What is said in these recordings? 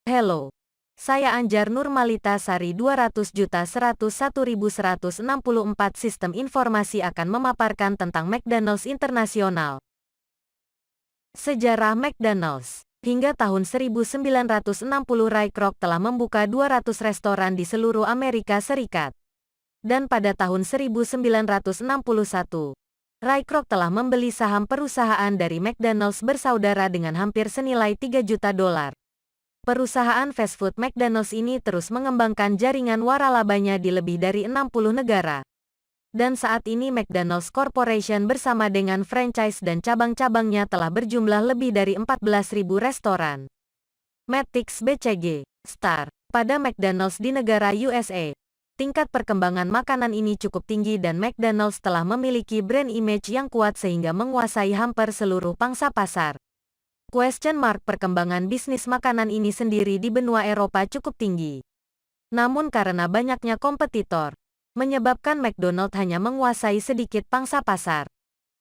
Hello. Saya Anjar Nurmalita Sari 200.101.164 Sistem Informasi akan memaparkan tentang McDonald's Internasional. Sejarah McDonald's. Hingga tahun 1960 Ray Kroc telah membuka 200 restoran di seluruh Amerika Serikat. Dan pada tahun 1961, Ray Kroc telah membeli saham perusahaan dari McDonald's bersaudara dengan hampir senilai 3 juta dolar. Perusahaan fast food McDonald's ini terus mengembangkan jaringan waralabanya di lebih dari 60 negara. Dan saat ini McDonald's Corporation bersama dengan franchise dan cabang-cabangnya telah berjumlah lebih dari 14.000 restoran. Matrix BCG, Star. Pada McDonald's di negara USA, tingkat perkembangan makanan ini cukup tinggi dan McDonald's telah memiliki brand image yang kuat sehingga menguasai hampir seluruh pangsa pasar. Perkembangan bisnis makanan ini sendiri di benua Eropa cukup tinggi. Namun karena banyaknya kompetitor, menyebabkan McDonald hanya menguasai sedikit pangsa pasar.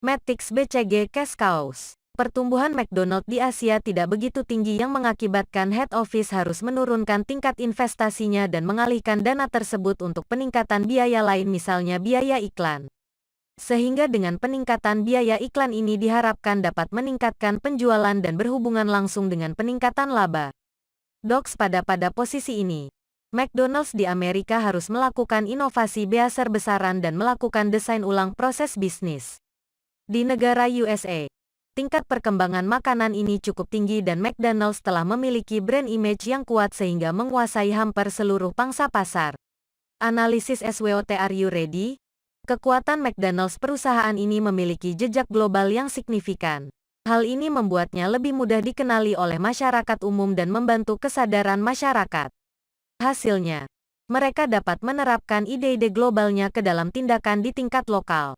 Matrix BCG Cash Cows. Pertumbuhan McDonald di Asia tidak begitu tinggi yang mengakibatkan head office harus menurunkan tingkat investasinya dan mengalihkan dana tersebut untuk peningkatan biaya lain misalnya biaya iklan. Sehingga dengan peningkatan biaya iklan ini diharapkan dapat meningkatkan penjualan dan berhubungan langsung dengan peningkatan laba. Pada posisi ini, McDonald's di Amerika harus melakukan inovasi besar-besaran dan melakukan desain ulang proses bisnis. Di negara USA, tingkat perkembangan makanan ini cukup tinggi dan McDonald's telah memiliki brand image yang kuat sehingga menguasai hampir seluruh pangsa pasar. Analisis SWOT. Are you ready? Kekuatan McDonald's perusahaan ini memiliki jejak global yang signifikan. Hal ini membuatnya lebih mudah dikenali oleh masyarakat umum dan membantu kesadaran masyarakat. Hasilnya, mereka dapat menerapkan ide-ide globalnya ke dalam tindakan di tingkat lokal.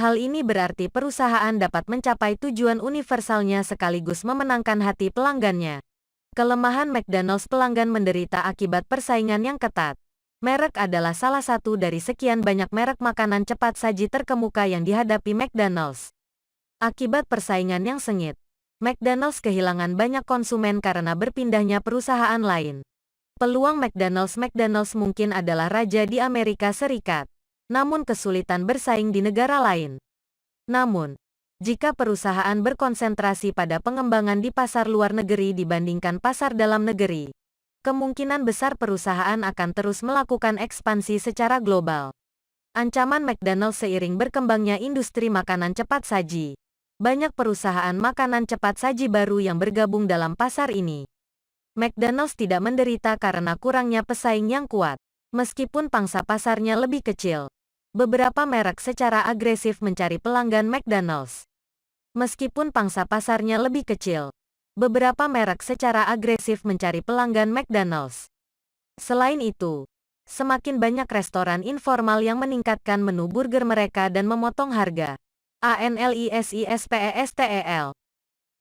Hal ini berarti perusahaan dapat mencapai tujuan universalnya sekaligus memenangkan hati pelanggannya. Kelemahan McDonald's pelanggan menderita akibat persaingan yang ketat. Merek adalah salah satu dari sekian banyak merek makanan cepat saji terkemuka yang dihadapi McDonald's. Akibat persaingan yang sengit, McDonald's kehilangan banyak konsumen karena berpindahnya perusahaan lain. Peluang McDonald's mungkin adalah raja di Amerika Serikat, namun kesulitan bersaing di negara lain. Namun, jika perusahaan berkonsentrasi pada pengembangan di pasar luar negeri dibandingkan pasar dalam negeri, kemungkinan besar perusahaan akan terus melakukan ekspansi secara global. Ancaman McDonald's seiring berkembangnya industri makanan cepat saji. Banyak perusahaan makanan cepat saji baru yang bergabung dalam pasar ini. McDonald's tidak menderita karena kurangnya pesaing yang kuat. Meskipun pangsa pasarnya lebih kecil, beberapa merek secara agresif mencari pelanggan McDonald's. Meskipun pangsa pasarnya lebih kecil, beberapa merek secara agresif mencari pelanggan McDonald's. Selain itu, semakin banyak restoran informal yang meningkatkan menu burger mereka dan memotong harga. ANLISISPESTEL.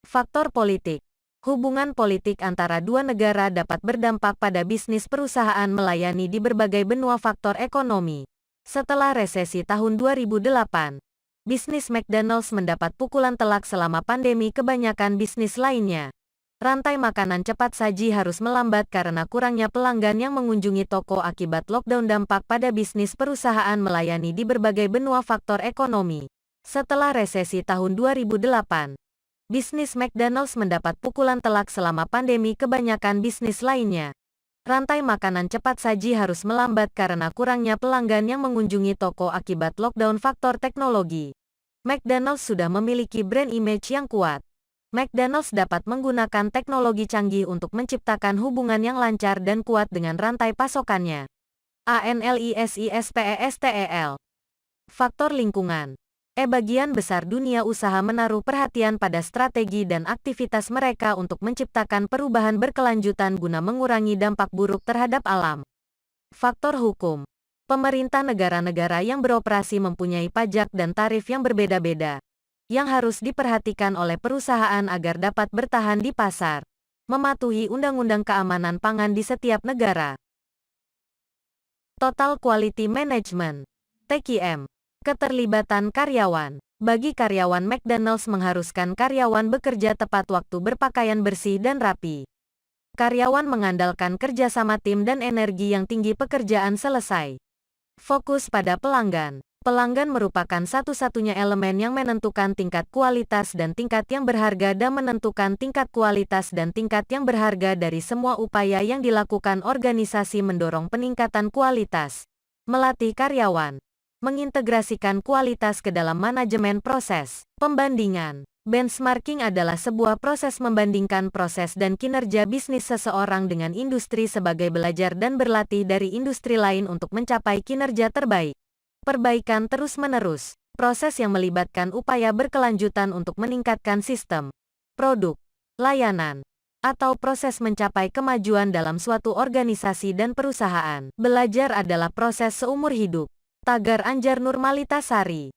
Faktor politik. Hubungan politik antara dua negara dapat berdampak pada bisnis perusahaan melayani di berbagai benua faktor ekonomi. Setelah resesi tahun 2008, bisnis McDonald's mendapat pukulan telak selama pandemi kebanyakan bisnis lainnya. Rantai makanan cepat saji harus melambat karena kurangnya pelanggan yang mengunjungi toko akibat lockdown dampak pada bisnis perusahaan melayani di berbagai benua faktor ekonomi. Setelah resesi tahun 2008, bisnis McDonald's mendapat pukulan telak selama pandemi kebanyakan bisnis lainnya. Rantai makanan cepat saji harus melambat karena kurangnya pelanggan yang mengunjungi toko akibat lockdown faktor teknologi. McDonald's sudah memiliki brand image yang kuat. McDonald's dapat menggunakan teknologi canggih untuk menciptakan hubungan yang lancar dan kuat dengan rantai pasokannya. ANLISISPESTEL. Faktor lingkungan. Bagian besar dunia usaha menaruh perhatian pada strategi dan aktivitas mereka untuk menciptakan perubahan berkelanjutan guna mengurangi dampak buruk terhadap alam. Faktor hukum. Pemerintah negara-negara yang beroperasi mempunyai pajak dan tarif yang berbeda-beda, yang harus diperhatikan oleh perusahaan agar dapat bertahan di pasar, mematuhi undang-undang keamanan pangan di setiap negara. Total Quality Management (TQM). Keterlibatan karyawan. Bagi karyawan McDonald's mengharuskan karyawan bekerja tepat waktu berpakaian bersih dan rapi. Karyawan mengandalkan kerjasama tim dan energi yang tinggi pekerjaan selesai. Fokus pada pelanggan. Pelanggan merupakan satu-satunya elemen yang menentukan tingkat kualitas dan tingkat yang berharga dan menentukan tingkat kualitas dan tingkat yang berharga dari semua upaya yang dilakukan organisasi mendorong peningkatan kualitas. Melatih karyawan. Mengintegrasikan kualitas ke dalam manajemen proses. Pembandingan. Benchmarking adalah sebuah proses membandingkan proses dan kinerja bisnis seseorang dengan industri sebagai belajar dan berlatih dari industri lain untuk mencapai kinerja terbaik. Perbaikan terus-menerus. Proses yang melibatkan upaya berkelanjutan untuk meningkatkan sistem, produk, layanan, atau proses mencapai kemajuan dalam suatu organisasi dan perusahaan. Belajar adalah proses seumur hidup. Tagar Anjar Nurmalitasari.